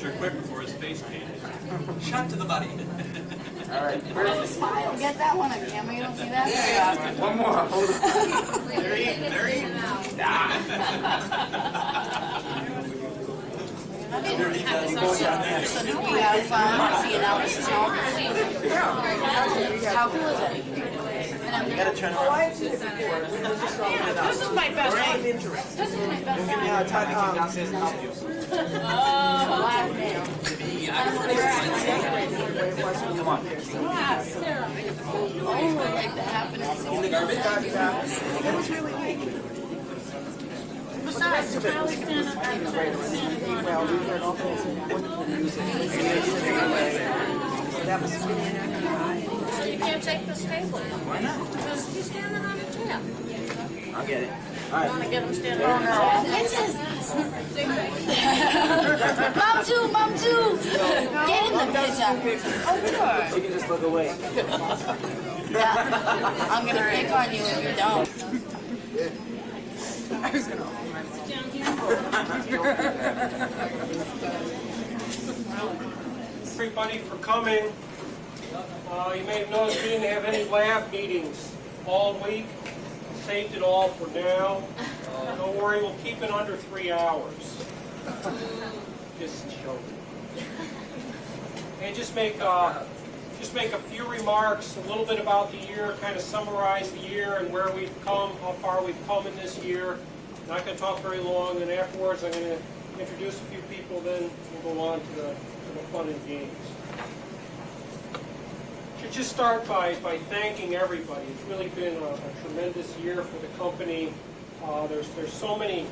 answer quick before his face changes. Shot to the body. All right. Get that one on camera. You don't see that very often. One more. Hold on. They're eating. So did we have fun? See, now this is all. How cool is it? You gotta turn around. This is my best one. This is my best one. downstairs and help you. Come on. Oh, like the happiness. In the garbage? It was really neat. Besides, Well, we heard all kinds of wonderful music. That was really you can't take the stable. Why not? Because he's standing on a chair. I'll get it. All Want right. to get him standing on a chair? Bitches! Mom too! Get in the picture. Oh, sure. You can just look away. Yeah. I'm going to pick on you if you don't. Everybody for coming. You may have noticed we didn't have any lab meetings all week. Saved it all for now. Don't worry, we'll keep it under 3 hours. Just joking. And just make a few remarks, a little bit about the year, kind of summarize the year and where we've come, how far we've come in this year. I'm not going to talk very long, and afterwards I'm going to introduce a few people, then we'll go on to the fun and games. Should just start by thanking everybody. It's really been a tremendous year for the company. There's so many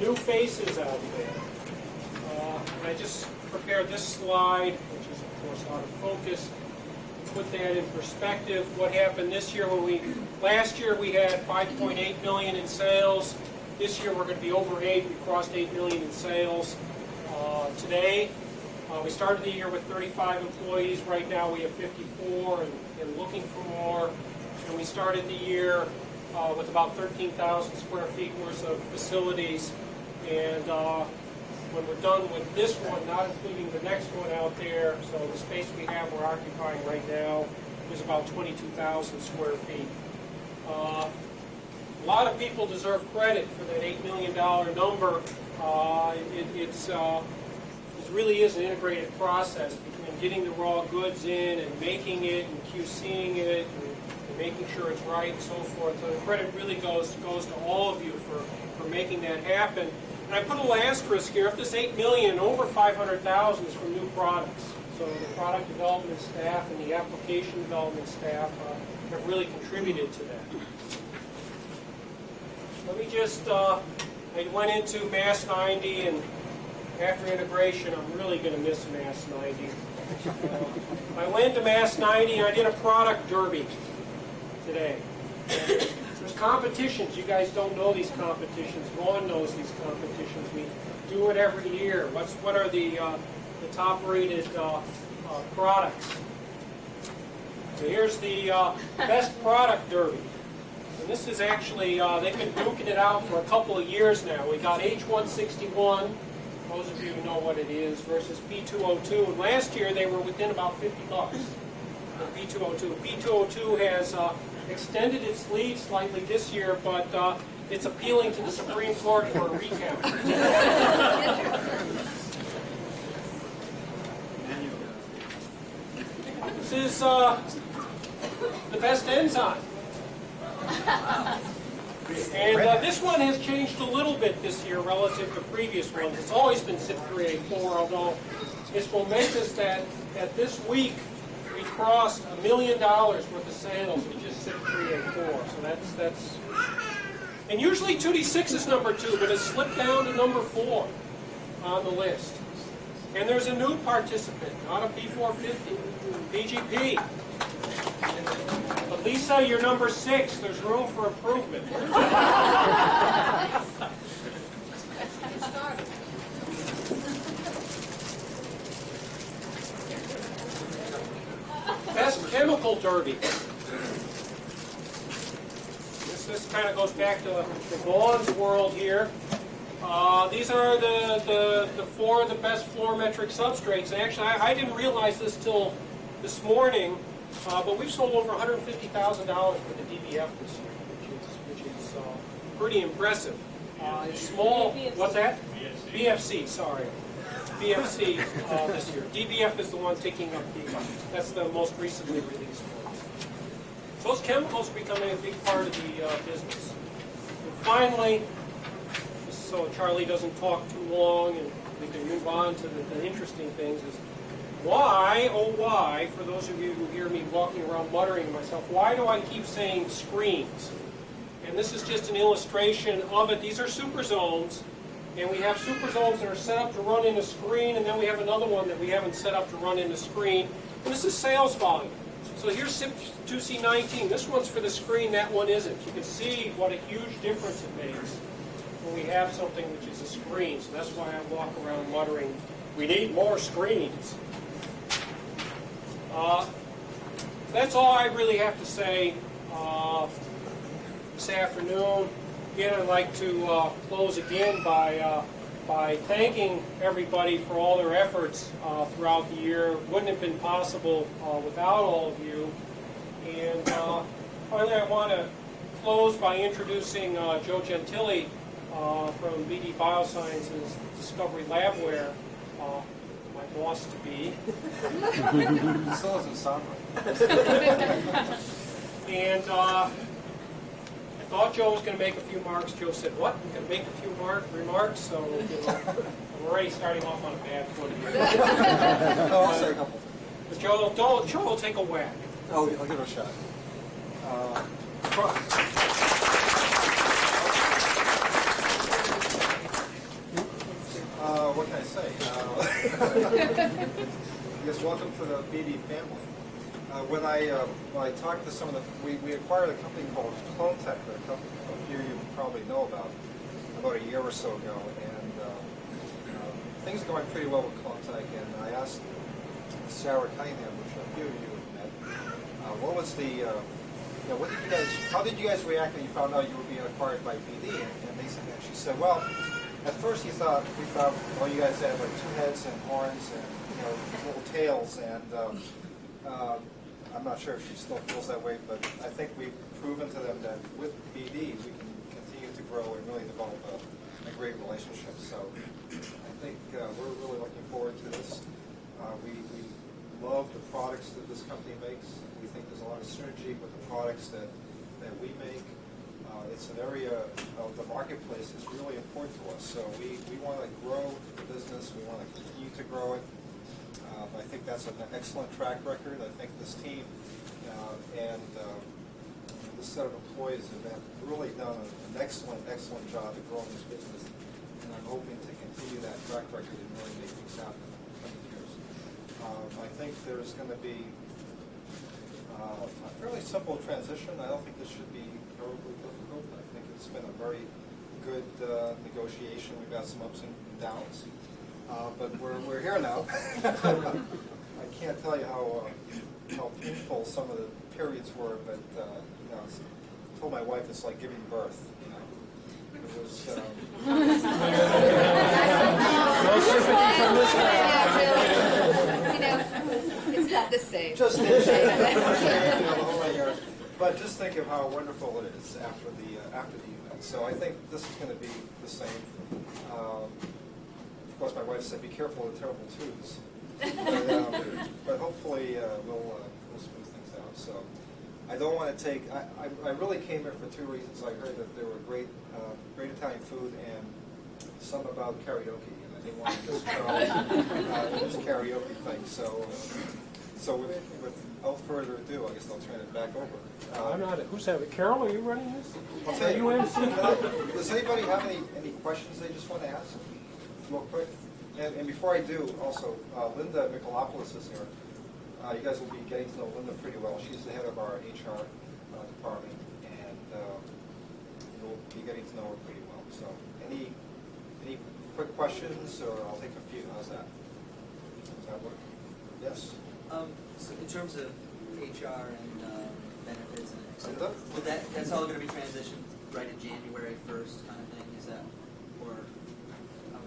new faces out there. And I just prepared this slide, which is of course out of focus, to put that in perspective. What happened this year last year we had 5.8 million in sales. This year we're going to be over 8. We crossed 8 million in sales. Today, we started the year with 35 employees. Right now we have 54 and looking for more. And we started the year with about 13,000 square feet worth of facilities. And when we're done with this one, not including the next one out there, so the space we're occupying right now is about 22,000 square feet. A lot of people deserve credit for that $8 million number. It really is an integrated process between getting the raw goods in and making it and QCing it and making sure it's right and so forth. So the credit really goes to all of you for making that happen. And I put a little asterisk here. If this 8 million, over 500,000 is from new products. So the product development staff and the application development staff have really contributed to that. Let me just, I went into Mass 90, and after integration, I'm really going to miss Mass 90. I went into Mass 90 and I did a product derby today. There's competitions. You guys don't know these competitions. Vaughn knows these competitions. We do it every year. What are the top-rated products? So here's the best product derby. And this is actually, they've been duking it out for a couple of years now. We got H161, those of you who know what it is, versus P202. And last year they were within about $50 for P202. P202 has extended its lead slightly this year, but it's appealing to the Supreme Court for a recount. This is the best enzyme. And this one has changed a little bit this year relative to previous ones. It's always been CYP3A4, although it's momentous that this week we crossed $1 million worth of sales with just CYP3A4. So that's and usually 2D6 is number 2, but it's slipped down to number 4 on the list. And there's a new participant, not a P450, PGP. But Lisa, you're number 6. There's room for improvement. Best chemical derby. This kind of goes back to Vaughn's world here. These are the four of the best floor metric substrates. And actually, I didn't realize this till this morning, but we've sold over $150,000 with the DBF this year, which is pretty impressive. It's small. What's that? BFC. Sorry. BFC this year. DBF is the one taking up that's the most recently released one. So those chemicals are becoming a big part of the business. And finally, so Charlie doesn't talk too long and we can move on to the interesting things, is why, oh why, for those of you who hear me walking around muttering to myself, why do I keep saying screens? And this is just an illustration of it. These are super zones, and we have super zones that are set up to run in a screen, and then we have another one that we haven't set up to run in a screen. And this is sales volume. So here's SIP2C19. This one's for the screen, that one isn't. You can see what a huge difference it makes when we have something which is a screen. So that's why I walk around muttering, we need more screens. That's all I really have to say this afternoon. Again, I'd like to close again by thanking everybody for all their efforts throughout the year. Wouldn't have been possible without all of you. And finally, I want to close by introducing Joe Gentili from BD Biosciences Discovery Labware, my boss to be. It still doesn't sound right. And I thought Joe was going to make a few remarks. Joe said, what? I'm going to make a few remarks? So I'm already starting off on a bad foot here. Oh, I'll say a couple. But Joe will take a whack. I'll give it a shot. What can I say? I guess welcome to the BD family. When I talked to some of the, we acquired a company called CloneTech, that a few of you probably know about a year or so ago, and things are going pretty well with CloneTech. And I asked Sarah Cunningham, which a few of you have met, what was the, what did you guys, how did you guys react when you found out you were being acquired by BD? And she said, well, at first we thought, well, you guys had like two heads and horns and little tails, and I'm not sure if she still feels that way, but I think we've proven to them that with BD we can continue to grow and really develop a great relationship. So I think we're really looking forward to this. We love the products that this company makes. We think there's a lot of synergy with the products that we make. It's an area of the marketplace that's really important to us. So we want to grow the business. We want to continue to grow it. I think that's an excellent track record. I think this team and this set of employees have really done an excellent job at growing this business. And I'm hoping to continue that track record and really make things happen in the coming years. I think there's going to be a fairly simple transition. I don't think this should be terribly difficult. I think it's been a very good negotiation. We've had some ups and downs, but we're here now. I can't tell you how painful some of the periods were, but I told my wife it's like giving birth. It was. No sympathy from this guy. It's not the same. Just the whole 9 yards. But just think of how wonderful it is after the event. So I think this is going to be the same. Of course, my wife said, "Be careful of the terrible twos." But hopefully we'll smooth things out. So I don't want to take. I really came here for two reasons. I heard that there were great Italian food and some about karaoke, and I didn't want to just go this karaoke thing. So without further ado, I guess I'll turn it back over. I'm not. Who's having? Carol, are you running this? I'll tell you. Are you MC? Does anybody have any questions they just want to ask, real quick? And before I do, also, Linda Michalopoulos is here. You guys will be getting to know Linda pretty well. She's the head of our HR department, and you'll be getting to know her pretty well. So, any quick questions, or I'll take a few. How's that? Does that work? Yes. So in terms of HR and benefits and et cetera, Linda? that's all going to be transitioned right in January 1st kind of thing? Is that, or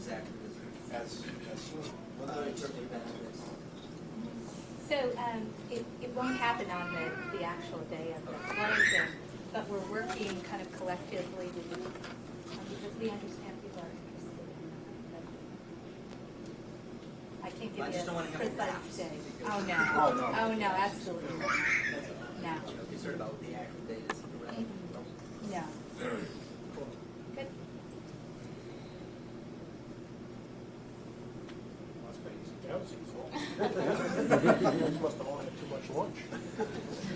exactly is it? as soon In terms of benefits. So it won't happen on the actual day of the closing, but we're working kind of collectively with you because we understand people are interested in that. But I can't I give just don't you want a to have a precise lapse. day. Because- Oh, no. Oh, no. Oh, no, absolutely not. No. You know, concerned about the actual date is irrelevant. No. Good. That's pretty easy. That was easy. Must have all had too much lunch.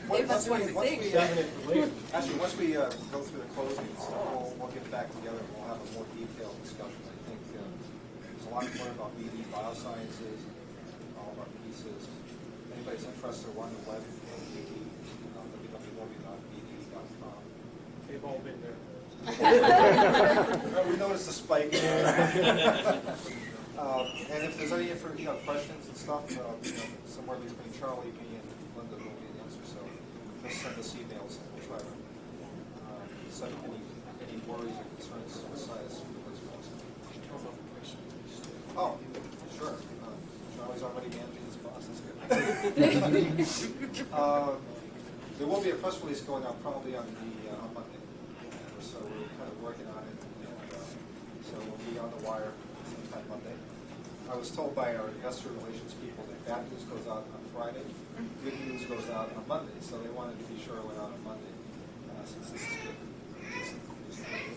Once we go through the closings, we'll get back together and we'll have a more detailed discussion. I think there's a lot to learn about BD Biosciences, all of our pieces. If anybody's interested, we're on the web, BD, www.bd.com. They've all been there. We noticed a spike. And if there's any questions and stuff, somewhere between Charlie, me, and Linda will be the answer. So just send us emails and we'll try to set up any worries or concerns besides those ones. Oh, sure. Charlie's already managing his boss. That's good. There will be a press release going out probably on Monday. So we're kind of working on it. And, so we'll be on the wire sometime Monday. I was told by our investor relations people that bad news goes out on Friday, good news goes out on Monday, so they wanted to be sure it went out on Monday, since this is good.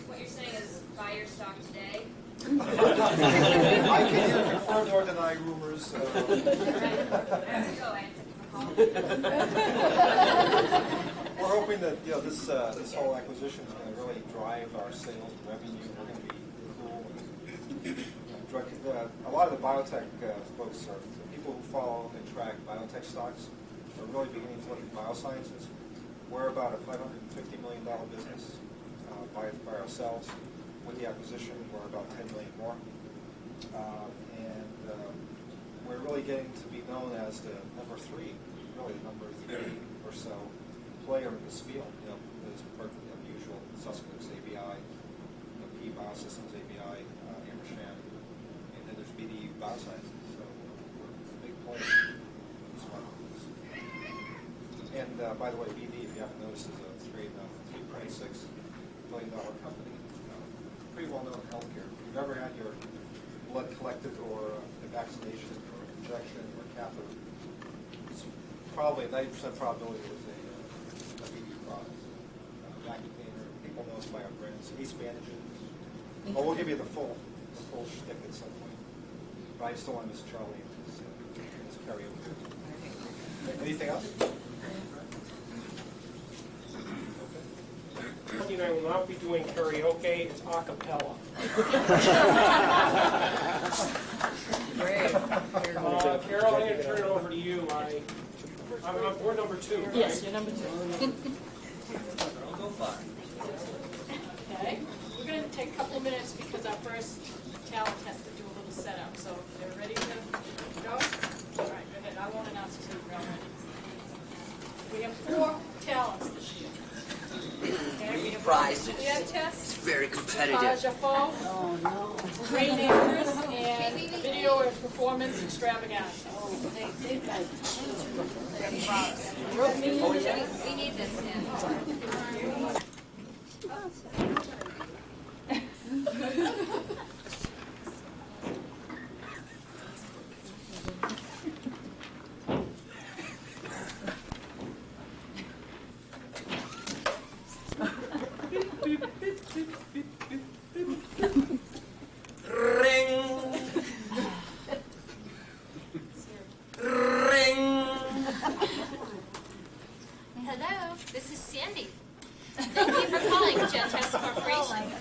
What you're saying is buy your stock today? I can either confirm or deny rumors. Go ahead. We're hoping that this whole acquisition is going to really drive our sales and revenue. We're going to be cool. A lot of the biotech folks are the people who follow and track biotech stocks are really beginning to look at biosciences. We're about a $550 million business by ourselves. With the acquisition, we're about $10 million more. We're really getting to be known as the number three or so player in this field. There's usual suspects, ABI, P Biosystems, ABI, Amersham, and then there's BD Biosciences. So we're a big player as well. And by the way, BD, if you haven't noticed, is a $3.6 billion company. Pretty well known in healthcare. If you've ever had your blood collected or a vaccination or injection or catheter, it's probably a 90% probability it was a BD product. Vacuum cleaner. People know us by our brands. Ace bandages. Well, we'll give you the full shtick at some point. But I still want to miss Charlie and his karaoke. Anything else? Charlie and I will not be doing karaoke. It's a cappella. Carol, I'm going to turn it over to you. We're number 2. Right? Yes, you're number 2. Don't go far. Okay. We're going to take a couple of minutes because our first talent has to do a little setup. So if they're ready to go? All right, go ahead. I won't announce it until we're all ready. We have 4 talents this year. Okay, we have Prizes. Clear Test, Very competitive. Tajafo, Green Acres, and Video and Performance Extravaganza. We need this in. Hello, this is Sandy. Thank you for calling Gentestxmas Corporation.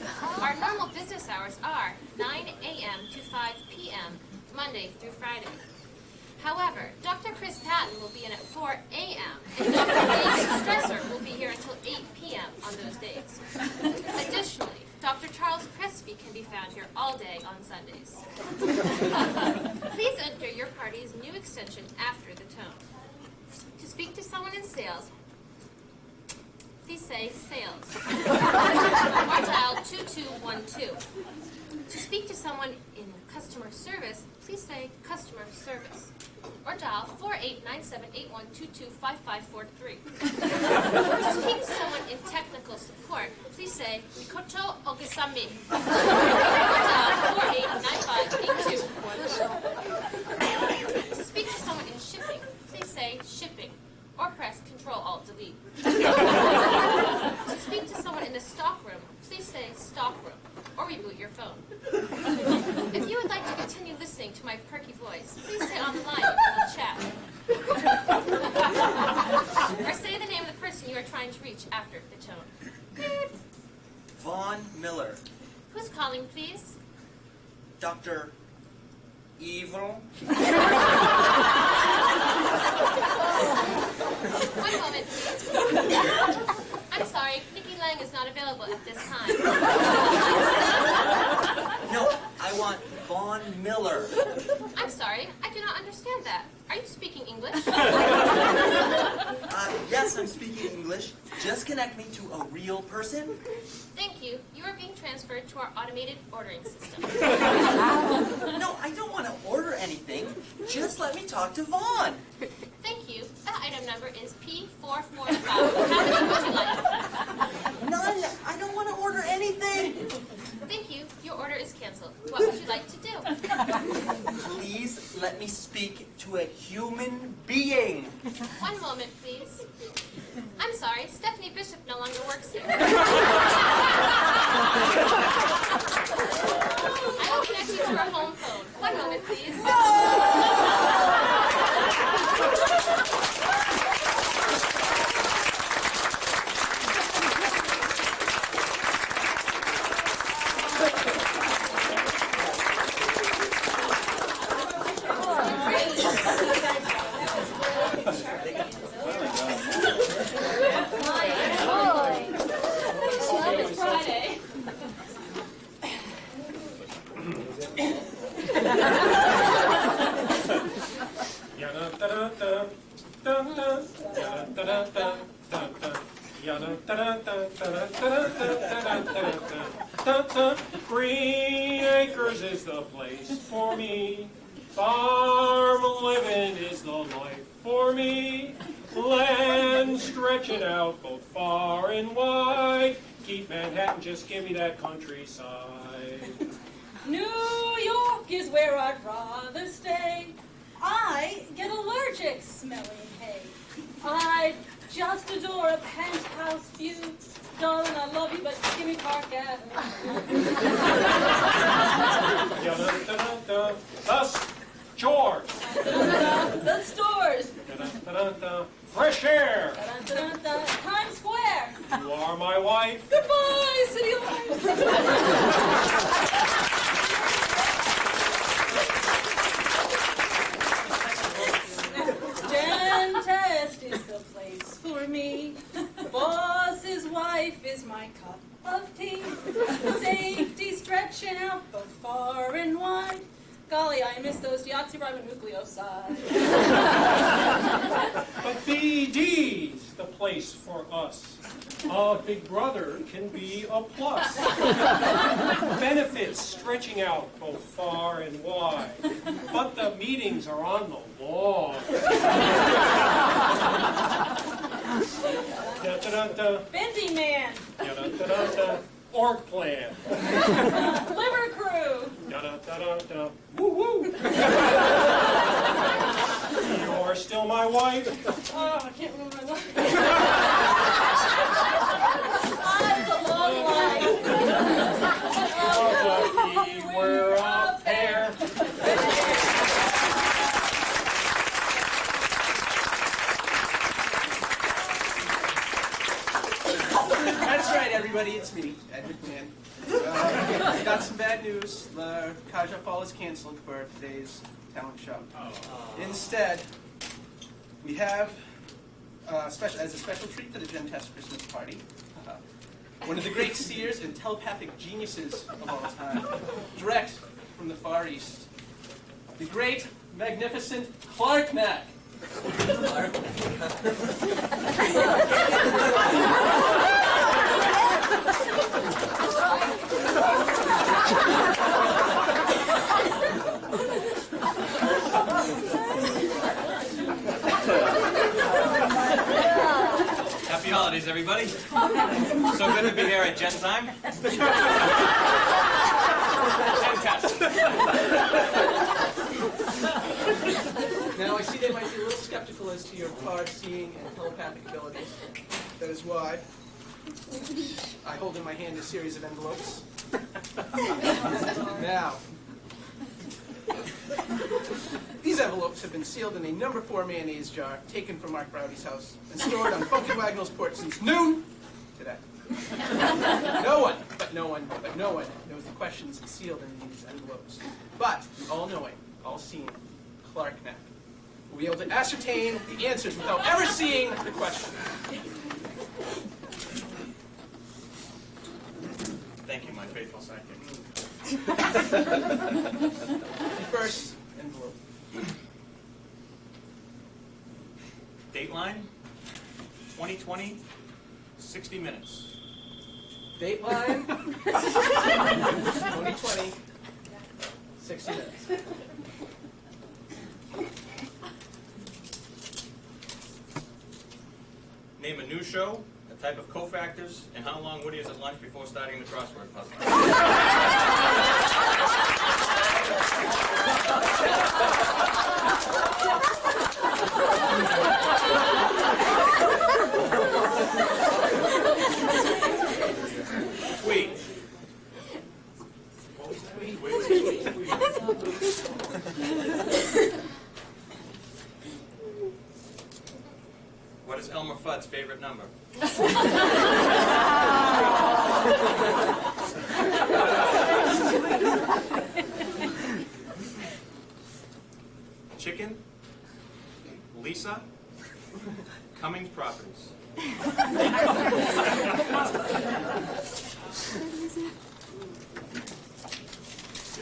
Our normal business hours are 9 a.m. to 5 p.m., Monday through Friday. However, Dr. Chris Patton will be in at 4 a.m., and Dr. Dave Stresser will be here until 8 p.m. on those days. Additionally, Dr. Charles Crespi can be found here all day on Sundays. Please enter your party's new extension after the tone. To speak to someone in sales, please say sales. Or dial 2212. To speak to someone in customer service, please say customer service. Or dial 489781225543. To speak to someone in technical support, please say Kocho Ogisami. Or dial 489582. To speak to someone in shipping, please say shipping. Or press Control-Alt-Delete. To speak to someone in the stockroom, please say stockroom. Or reboot your phone. If you would like to continue listening to my perky voice, please stay on the line and we'll chat. Or say the name of the person you are trying to reach after the tone. Vaughn Miller. Who's calling, please? Dr. Evil. One moment, please. I'm sorry, Nikki Lang is not available at this time. No, I want Vaughn Miller. I'm sorry, I do not understand that. Are you speaking English? Yes, I'm speaking English. Just connect me to a real person. Thank you. You are being transferred to our automated ordering system. No, I don't want to order anything. Just let me talk to Vaughn. Thank you. That item number is P445. How many would you like? None. I don't want to order anything. Thank you. Your order is canceled. What would you like to do? Please let me speak to a human being. One moment, please. I'm sorry, Stephanie Bishop no longer works here. I will connect you to her home phone. One moment, please. It's Friday. Green Acres is the place for me. Farm living is the life for me. Land stretching out both far and wide. Keep Manhattan, just give me that countryside. New York is where I'd rather stay. I get allergic smelling hay. I just adore a penthouse view. Darling, I love you, but give me Park Avenue. Thus, chores. The stores. Fresh air. Times Square. You are my wife. Goodbye, City Life. Gentest is the place for me. Boss's wife is my cup of tea. Safety stretching out both far and wide. Golly, I miss those deoxyribonucleosides. But BD's the place for us. A big brother can be a plus. Benefits stretching out both far and wide. But the meetings are on the lawn. Benzene Man. Org plan. Liver Crew. Woo-woo. You're still my wife. Oh, I can't remember my life. It's a long life. Lucky we're a pair. That's right, everybody. It's me, Ed McMahon. Got some bad news. The Kaja Fall is canceled for today's talent show. Instead, we have, as a special treat for the Gentest Christmas party, one of the great seers and telepathic geniuses of all time, direct from the Far East, the great, magnificent Clark Mack. Happy holidays, everybody. So good to be here at Gen Time. Now, I see they might be a little skeptical as to your card-seeing and telepathic abilities. That is why I hold in my hand a series of envelopes. Now, these envelopes have been sealed in a number 4 mayonnaise jar taken from Mark Browdy's house and stored on Funky Wagnall's porch since noon today. No one knows the questions sealed in these envelopes. But the all-knowing, all-seeing Clark Knapp will be able to ascertain the answers without ever seeing the question. Thank you, my faithful sidekick. The first envelope. Dateline, 2020, 60 minutes. Dateline, 2020, 60 minutes. Name a new show, the type of cofactors, and how long Woody is at lunch before starting the crossword puzzle. Tweet. What was tweet? What is Elmer Fudd's favorite number? Chicken, Lisa, Cummings Properties. Did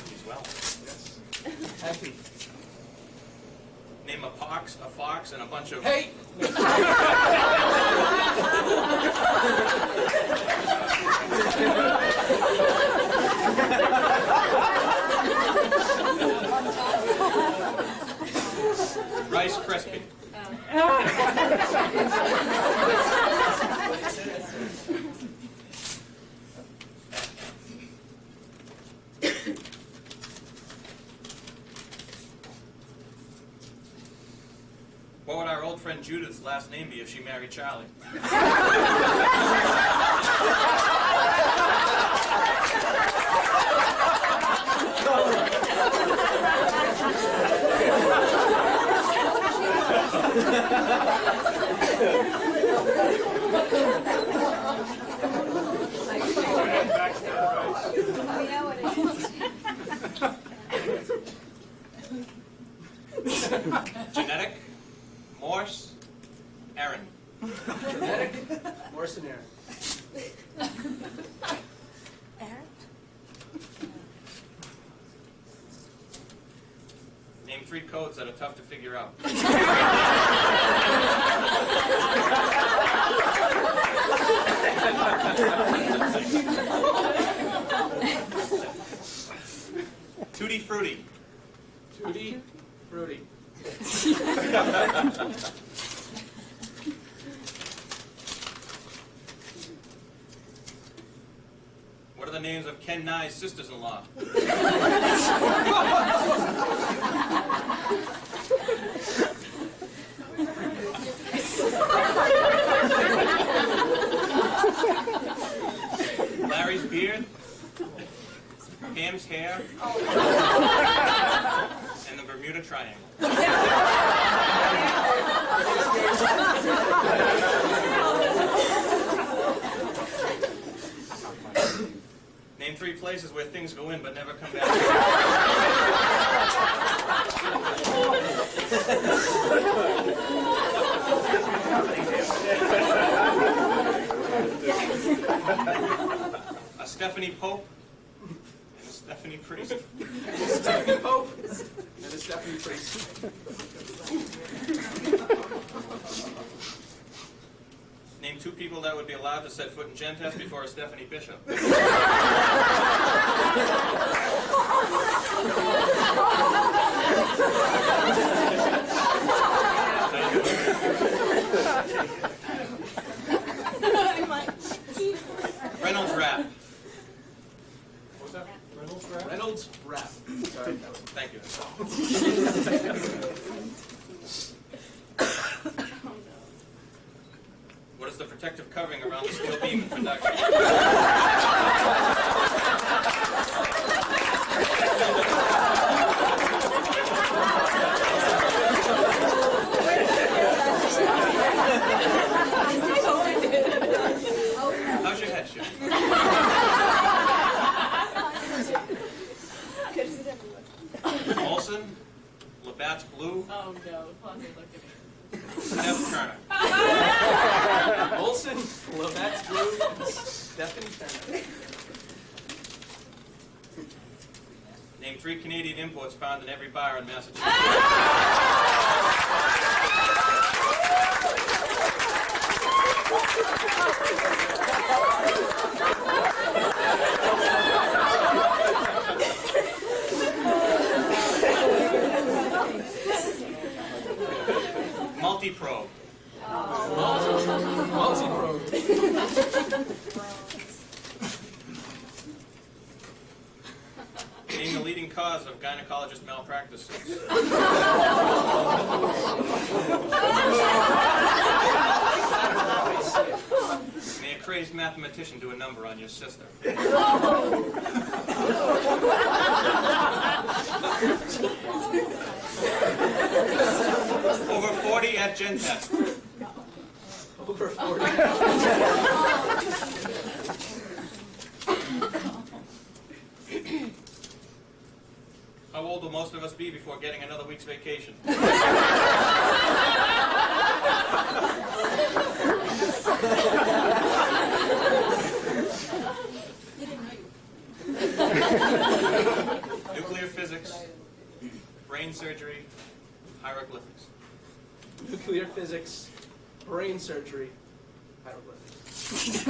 these well. Yes. Happy. Name a fox, and a bunch of... Hey! Rice Krispie. What would our old friend Judith's last name be if she married Charlie? Genetic, Morse, Aaron. Genetic, Morse and Aaron. Name 3 codes that are tough to figure out. Tutti Frutti. Tutti Frutti. What are the names of Ken Nye's sisters-in-law? Larry's beard, Pam's hair, and the Bermuda Triangle. Name 3 places where things go in but never come back. A Stephanie Pope and a Stephanie Priest. Stephanie Pope and a Stephanie Priest. Name 2 people that that would be allowed to set foot in Gentest before a Stephanie Bishop. Reynolds Wrap. What's that? Reynolds wrap? Reynolds Wrap. Sorry. Thank you. What is the protective covering around the steel beam in production? How's your head, Chef? Olson, Labatt's Blue, Oh, no, Honey, look at me. Steph Turner. Olson, Labatt's Blue, Stephanie Turner. Name 3 Canadian imports found in every bar in Massachusetts. Multi-probe. Multi-probe. Name the leading cause of gynecologist malpractice. May a crazed mathematician do a number on your sister. Over 40 at Gentest. Over 40. How old will most of us be before getting another week's vacation? Nuclear physics, brain surgery, hieroglyphics. Nuclear physics, brain surgery, hieroglyphics.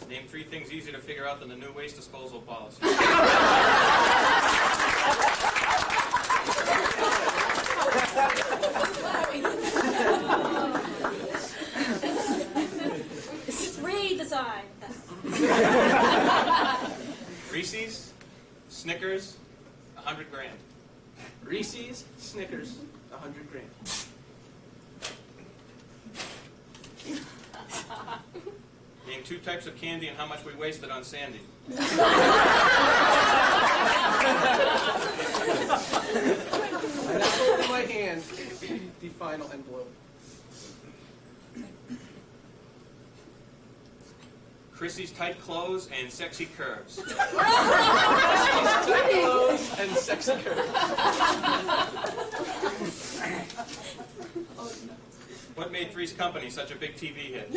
Name 3 things easier to figure out than the new waste disposal policy. Read the sign. Reese's, Snickers, 100 grand. Reese's, Snickers, 100 grand. Name 2 types of candy and how much we wasted on Sandy. And I hold in my hand the final envelope. Chrissy's tight clothes and sexy curves. Tight clothes and sexy curves. What made Three's Company such a big TV hit?